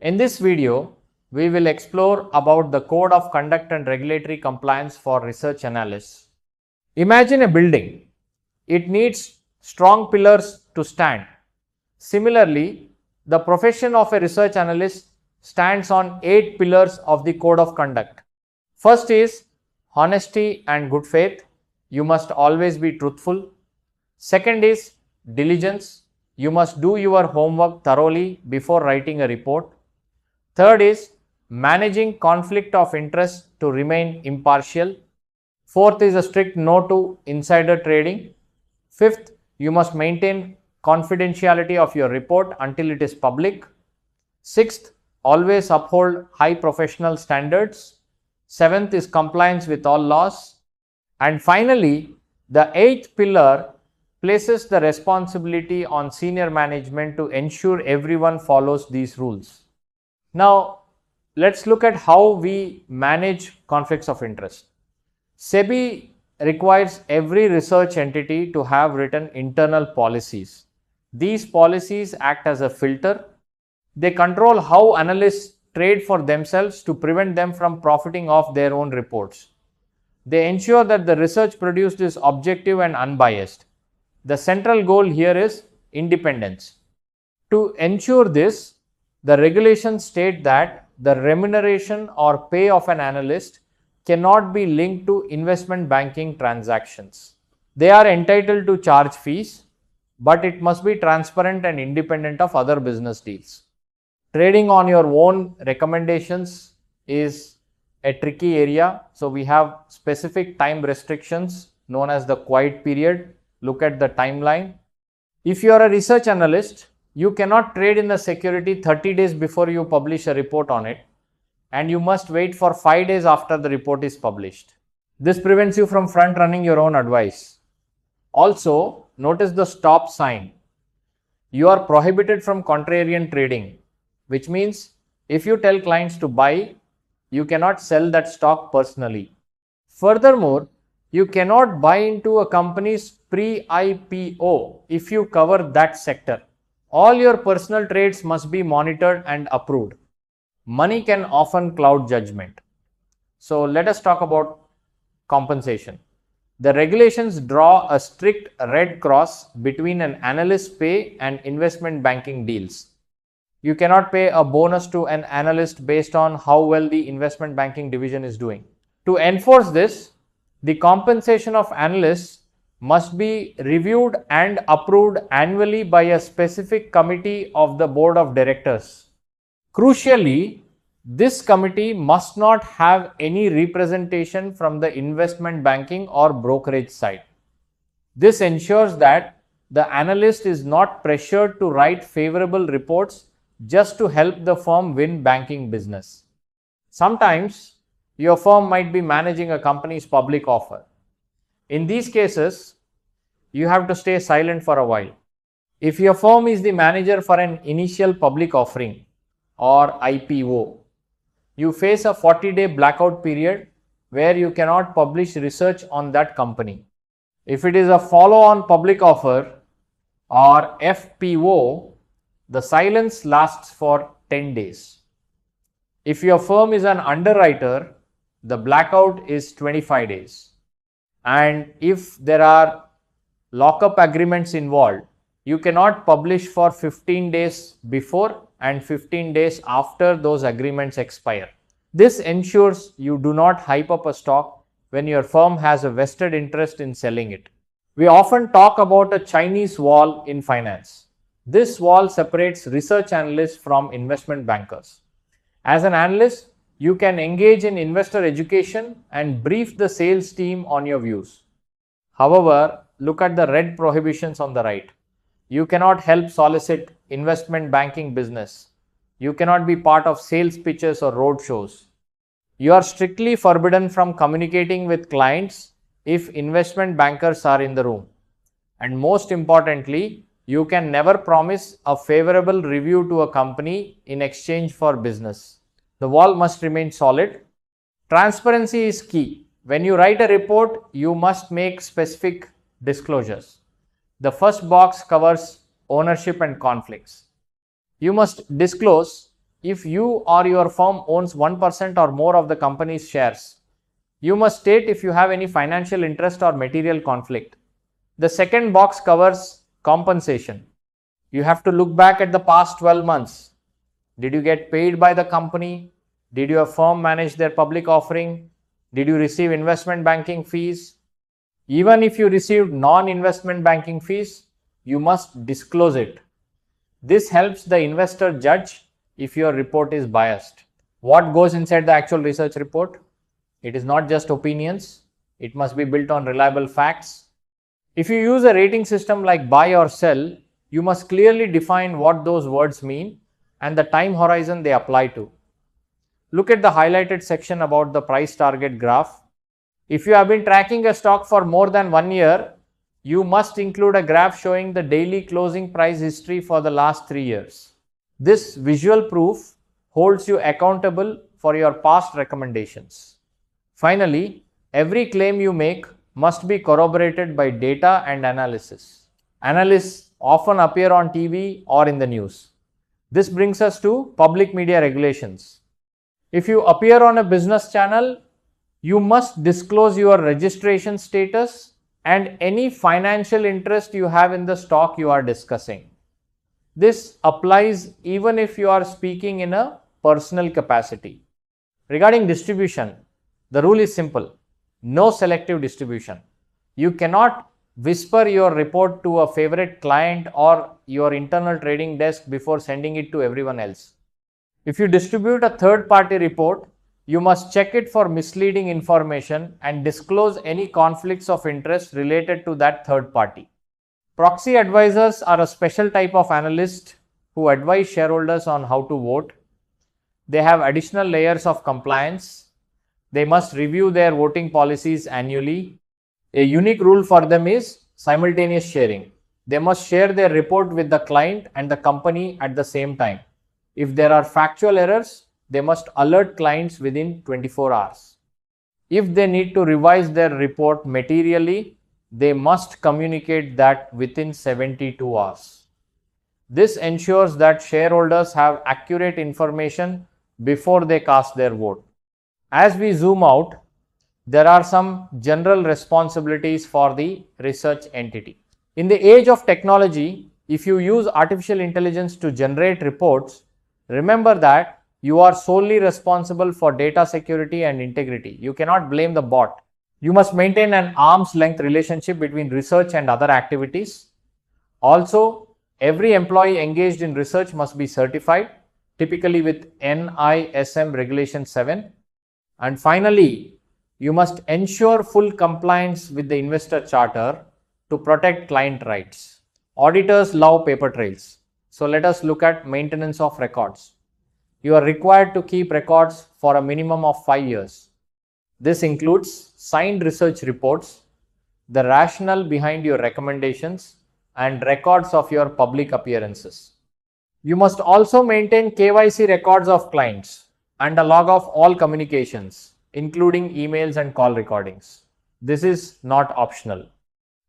In this video, we will explore about the Code of Conduct and Regulatory Compliance for Research Analysts. Imagine a building. It needs strong pillars to stand. Similarly, the profession of a research analyst stands on 8 pillars of the Code of Conduct. First is honesty and good faith. You must always be truthful. Second is diligence. You must do your homework thoroughly before writing a report. Third is managing conflict of interest to remain impartial. Fourth is a strict no to insider trading. Fifth, you must maintain confidentiality of your report until it is public. Sixth, always uphold high professional standards. Seventh is compliance with all laws. And finally, the eighth pillar places the responsibility on senior management to ensure everyone follows these rules. Now, let's look at how we manage conflicts of interest. SEBI requires every research entity to have written internal policies. These policies act as a filter. They control how analysts trade for themselves to prevent them from profiting off their own reports. They ensure that the research produced is objective and unbiased. The central goal here is independence. To ensure this, the regulations state that the remuneration or pay of an analyst cannot be linked to investment banking transactions. They are entitled to charge fees, but it must be transparent and independent of other business deals. Trading on your own recommendations is a tricky area. So we have specific time restrictions known as the quiet period. Look at the timeline. If you are a research analyst, you cannot trade in the security 30 days before you publish a report on it, and you must wait for 5 days after the report is published. This prevents you from front running your own advice. Also, notice the stop sign. You are prohibited from contrarian trading, which means if you tell clients to buy, you cannot sell that stock personally. Furthermore, you cannot buy into a company's pre-IPO if you cover that sector. All your personal trades must be monitored and approved. Money can often cloud judgment. So let us talk about compensation. The regulations draw a strict red cross between an analyst's pay and investment banking deals. You cannot pay a bonus to an analyst based on how well the investment banking division is doing. To enforce this, the compensation of analysts must be reviewed and approved annually by a specific committee of the board of directors. Crucially, this committee must not have any representation from the investment banking or brokerage side. This ensures that the analyst is not pressured to write favorable reports just to help the firm win banking business. Sometimes your firm might be managing a company's public offer. In these cases, you have to stay silent for a while. If your firm is the manager for an initial public offering or IPO, you face a 40-day blackout period where you cannot publish research on that company. If it is a follow-on public offer or FPO, the silence lasts for 10 days. If your firm is an underwriter, the blackout is 25 days. And if there are lockup agreements involved, you cannot publish for 15 days before and 15 days after those agreements expire. This ensures you do not hype up a stock when your firm has a vested interest in selling it. We often talk about a Chinese wall in finance. This wall separates research analysts from investment bankers. As an analyst, you can engage in investor education and brief the sales team on your views. However, look at the red prohibitions on the right. You cannot help solicit investment banking business. You cannot be part of sales pitches or road shows. You are strictly forbidden from communicating with clients if investment bankers are in the room. And most importantly, you can never promise a favorable review to a company in exchange for business. The wall must remain solid. Transparency is key. When you write a report, you must make specific disclosures. The first box covers ownership and conflicts. You must disclose if you or your firm owns 1% or more of the company's shares, you must state if you have any financial interest or material conflict. The second box covers compensation. You have to look back at the past 12 months. Did you get paid by the company? Did your firm manage their public offering? Did you receive investment banking fees? Even if you received non-investment banking fees, you must disclose it. This helps the investor judge if your report is biased. What goes inside the actual research report? It is not just opinions. It must be built on reliable facts. If you use a rating system like buy or sell, you must clearly define what those words mean and the time horizon they apply to. Look at the highlighted section about the price target graph. If you have been tracking a stock for more than 1 year, you must include a graph showing the daily closing price history for the last 3 years. This visual proof holds you accountable for your past recommendations. Finally, every claim you make must be corroborated by data and analysis. Analysts often appear on TV or in the news. This brings us to public media regulations. If you appear on a business channel, you must disclose your registration status and any financial interest you have in the stock you are discussing. This applies even if you are speaking in a personal capacity. Regarding distribution, the rule is simple: no selective distribution. You cannot whisper your report to a favorite client or your internal trading desk before sending it to everyone else. If you distribute a third-party report, you must check it for misleading information and disclose any conflicts of interest related to that third party. Proxy advisors are a special type of analyst who advise shareholders on how to vote. They have additional layers of compliance. They must review their voting policies annually. A unique rule for them is simultaneous sharing. They must share their report with the client and the company at the same time. If there are factual errors, they must alert clients within 24 hours. If they need to revise their report materially, they must communicate that within 72 hours. This ensures that shareholders have accurate information before they cast their vote. As we zoom out, there are some general responsibilities for the research entity. In the age of technology, if you use artificial intelligence to generate reports, remember that you are solely responsible for data security and integrity. You cannot blame the bot. You must maintain an arm's length relationship between research and other activities. Also, every employee engaged in research must be certified, typically with NISM Regulation 7. And finally, you must ensure full compliance with the investor charter to protect client rights. Auditors love paper trails. So let us look at maintenance of records. You are required to keep records for a minimum of 5 years. This includes signed research reports, the rationale behind your recommendations, and records of your public appearances. You must also maintain KYC records of clients and a log of all communications, including emails and call recordings. This is not optional.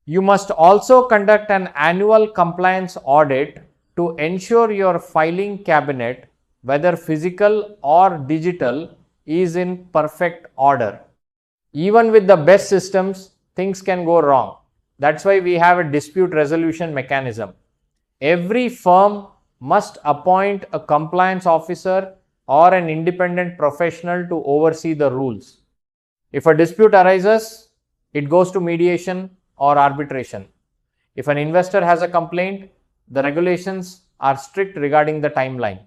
You must also conduct an annual compliance audit to ensure your filing cabinet, whether physical or digital, is in perfect order. Even with the best systems, things can go wrong. That's why we have a dispute resolution mechanism. Every firm must appoint a compliance officer or an independent professional to oversee the rules. If a dispute arises, it goes to mediation or arbitration. If an investor has a complaint, the regulations are strict regarding the timeline.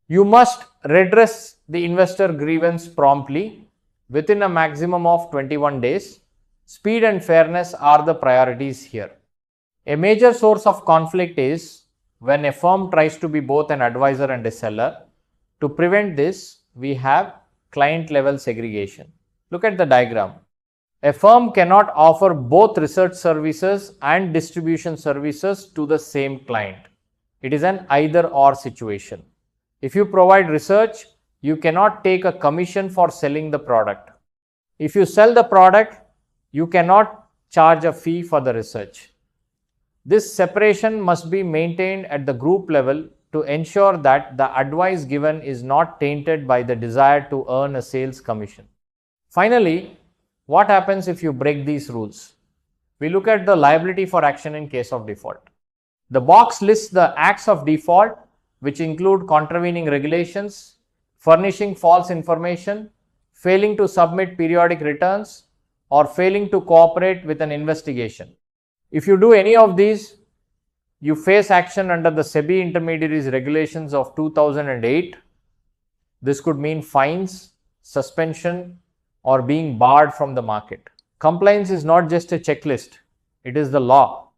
You must redress the investor grievance promptly within a maximum of 21 days. Speed and fairness are the priorities here. A major source of conflict is when a firm tries to be both an advisor and a seller. To prevent this, we have client-level segregation. Look at the diagram. A firm cannot offer both research services and distribution services to the same client. It is an either-or situation. If you provide research, you cannot take a commission for selling the product. If you sell the product, you cannot charge a fee for the research. This separation must be maintained at the group level to ensure that the advice given is not tainted by the desire to earn a sales commission. Finally, what happens if you break these rules? We look at the liability for action in case of default. The box lists the acts of default, which include contravening regulations, furnishing false information, failing to submit periodic returns, or failing to cooperate with an investigation. If you do any of these, you face action under the SEBI Intermediaries Regulations of 2008. This could mean fines, suspension, or being barred from the market. Compliance is not just a checklist, it is the law.